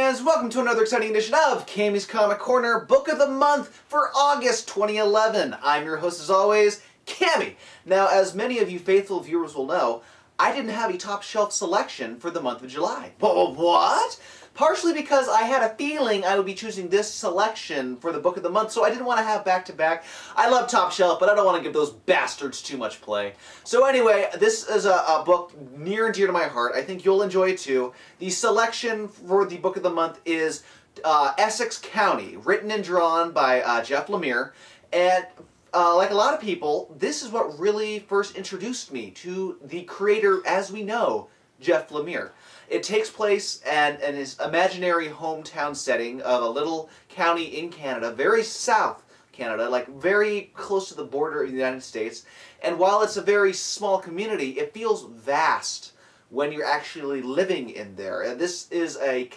fans, welcome to another exciting edition of Cammy's Comic Corner Book of the Month for August 2011. I'm your host as always, Cammy. Now, as many of you faithful viewers will know, I didn't have a top shelf selection for the month of July. What? Partially because I had a feeling I would be choosing this selection for the book of the month, so I didn't want to have back-to-back. I love top shelf, but I don't want to give those bastards too much play. So anyway, this is a book near and dear to my heart. I think you'll enjoy it too. The selection for the book of the month is Essex County, written and drawn by Jeff Lemire. And like a lot of people, this is what really first introduced me to the creator, as we know, Jeff Lemire. It takes place in his imaginary hometown setting of a little county in Canada, very south Canada, like very close to the border of the United States. And while it's a very small community, it feels vast when you're actually living in there. And this is a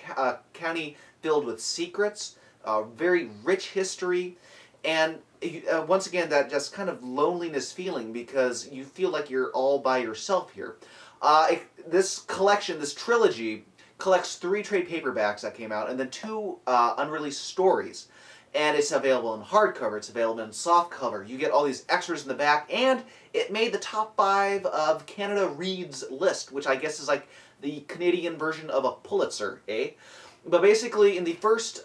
county filled with secrets, very rich history, and once again, that just kind of loneliness feeling because you feel like you're all by yourself here. This collection, this trilogy, collects 3 trade paperbacks that came out and then 2 unreleased stories. And it's available in hardcover, it's available in softcover. You get all these extras in the back, and it made the top 5 of Canada Reads list, which I guess is like the Canadian version of a Pulitzer, eh? But basically, in the first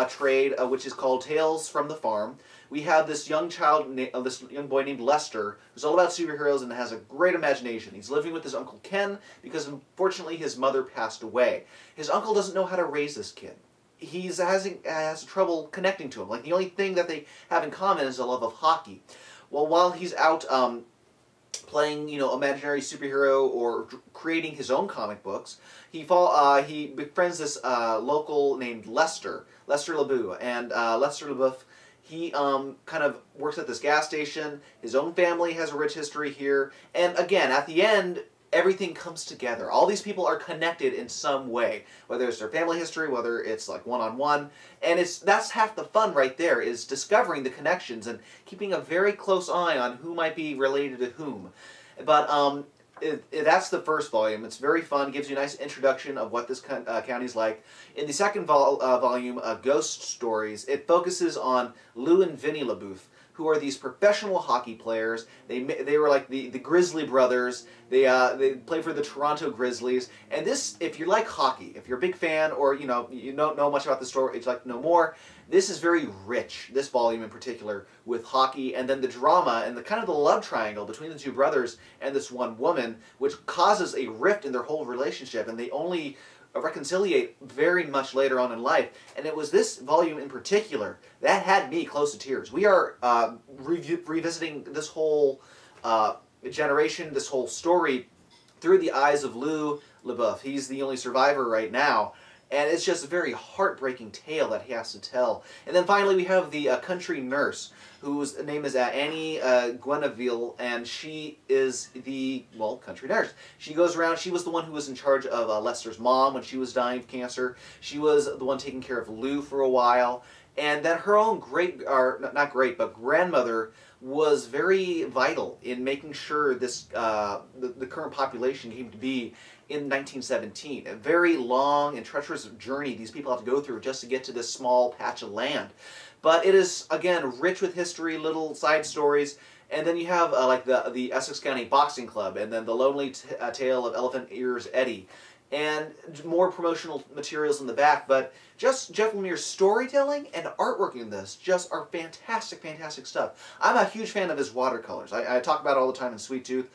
trade, which is called Tales from the Farm, we have this young this young boy named Lester, who's all about superheroes and has a great imagination. He's living with his Uncle Ken because, unfortunately, his mother passed away. His uncle doesn't know how to raise this kid. He has trouble connecting to him. Like, the only thing that they have in common is a love of hockey. Well, while he's out playing, imaginary superhero or creating his own comic books, he befriends this local named Lester LeBeau, and Lester LeBeau, he kind of works at this gas station. His own family has a rich history here, and again, at the end, everything comes together. All these people are connected in some way, whether it's their family history, whether it's like one-on-one, and that's half the fun right there, is discovering the connections and keeping a very close eye on who might be related to whom. But that's the first volume. It's very fun, gives you a nice introduction of what this county's like. In the second volume, Ghost Stories, it focuses on Lou and Vinny LeBeau, who are these professional hockey players. They were like the Grizzly brothers. They play for the Toronto Grizzlies. And this, if you like hockey, if you're a big fan, or you don't know much about the story, you'd like to know more, this is very rich, this volume in particular, with hockey, and then the drama and the kind of the love triangle between the 2 brothers and this one woman, which causes a rift in their whole relationship, and they only reconciliate very much later on in life. And it was this volume in particular that had me close to tears. We are revisiting this whole generation, this whole story, through the eyes of Lou LeBeau. He's the only survivor right now, and it's just a very heartbreaking tale that he has to tell. And then finally we have the country nurse, whose name is Annie Guinevere, and she is the, country nurse. She goes around, she was the one who was in charge of Lester's mom when she was dying of cancer. She was the one taking care of Lou for a while. And then her own grandmother was very vital in making sure this the current population came to be in 1917. A very long and treacherous journey these people have to go through just to get to this small patch of land. But it is, again, rich with history, little side stories. And then you have like the Essex County Boxing Club, and then the lonely tale of Elephant Ears Eddie, and more promotional materials in the back. But just Jeff Lemire's storytelling and artwork in this just are fantastic, fantastic stuff. I'm a huge fan of his watercolors. I talk about it all the time in Sweet Tooth.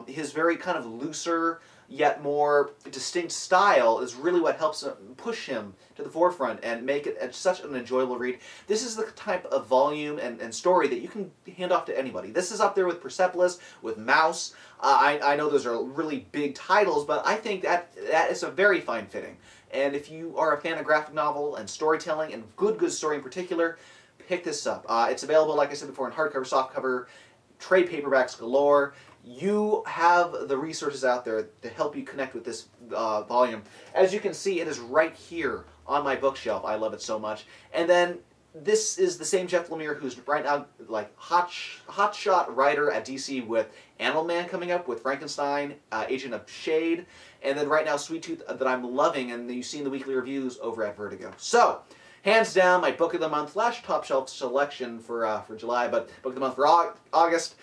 His very kind of looser, yet more distinct style is really what helps push him to the forefront and make it such an enjoyable read. This is the type of volume and story that you can hand off to anybody. This is up there with Persepolis, with Mouse. I know those are really big titles, but I think that is a very fine fitting. And if you are a fan of graphic novel and storytelling, and good story in particular, pick this up. It's available, like I said before, in hardcover, softcover, trade paperbacks galore. You have the resources out there to help you connect with this volume. As you can see, it is right here on my bookshelf. I love it so much. And then this is the same Jeff Lemire who's right now like hotshot writer at DC with Animal Man coming up, with Frankenstein, Agent of Shade, and then right now Sweet Tooth that I'm loving, and you've seen the weekly reviews over at Vertigo. So, hands down, my book of the month / top shelf selection for July, but book of the month for August.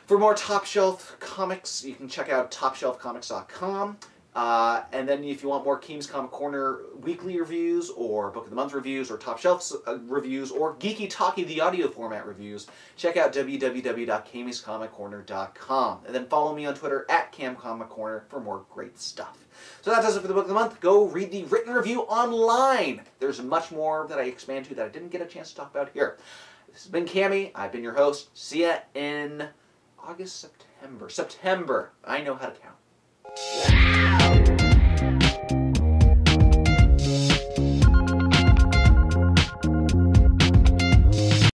For more top shelf comics, you can check out topshelfcomics.com. And then if you want more Keam's Comic Corner weekly reviews, or Book of the Month reviews, or Top Shelf reviews, or Geeky Talkie the audio format reviews, check out www.camyscomiccorner.com. And then follow me on Twitter at CamComicCorner for more great stuff. So that does it for the Book of the Month. Go read the written review online. There's much more that I expand to that I didn't get a chance to talk about here. This has been Cammy. I've been your host. See ya in August, September. I know how to count.